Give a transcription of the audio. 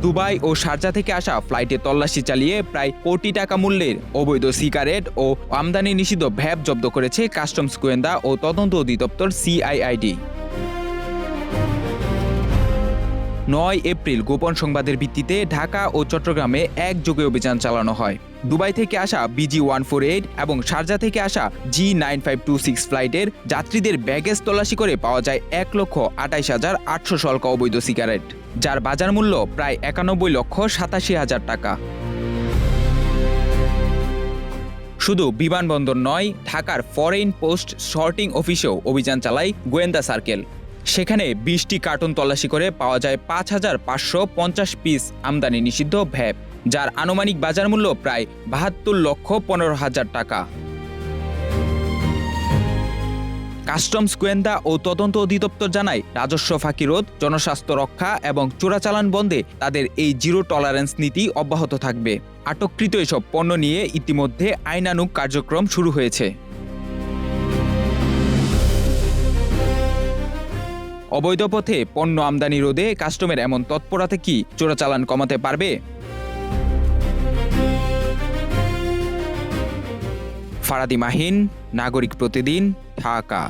Dubai ও Sharjah থেকে আসা ফ্লাইটে তল্লাশি চালিয়ে প্রায় কোটি টাকা মূল্যের অবৈধ সিগারেট ও আমদানি নিষিদ্ধ ভ্যাপ জব্দ করেছে কাস্টমস গোয়েন্দা ও তদন্ত অধিদপ্তর সিআইআইডি। ৯ এপ্রিল গোপন সংবাদের ভিত্তিতে ঢাকা ও চট্টগ্রামে একযোগে অভিযান চালানো হয়। দুবাই থেকে আসা BG-148 এবং শারজা থেকে আসা G-9526 ফ্লাইটের যাত্রীদের ব্যাগেজ তল্লাশি করে পাওয়া যায় ১,২৮,৮০০ সলকা অবৈধ সিগারেট, যার বাজার মূল্য প্রায় ৯১,৮৭,০০০ টাকা। শুধু বিমানবন্দর নয়, ঢাকার ফরেইন পোস্ট সর্টিং অফিসেও অভিযান চালায় গোয়েন্দা সার্কেল। সেখানে ২০টি কার্টন তল্লাশি করে পাওয়া যায় ৫,৫৫০ পিস আমদানি নিষিদ্ধ ভ্যাপ, যার আনুমানিক বাজার মূল্য প্রায় ৭২,১৫,০০০ টাকা। কাস্টমস গোয়েন্দা ও তদন্ত অধিদপ্তর জানায়, রাজস্ব ফাঁকি রোধ, জনস্বাস্থ্য রক্ষা এবং চোরাচালান বন্ধে তাদের এই জিরো টলারেন্স নীতি অব্যাহত থাকবে। আটককৃত এসব পণ্য নিয়ে ইতিমধ্যে আইনানুগ কার্যক্রম শুরু হয়েছে। অবৈধ পথে পণ্য আমদানি রোধে কাস্টমের এমন তৎপরতা কি চোরাচালান কমাতে পারবে? ফারাদি মাহিন, নাগরিক প্রতিদিন, ঢাকা।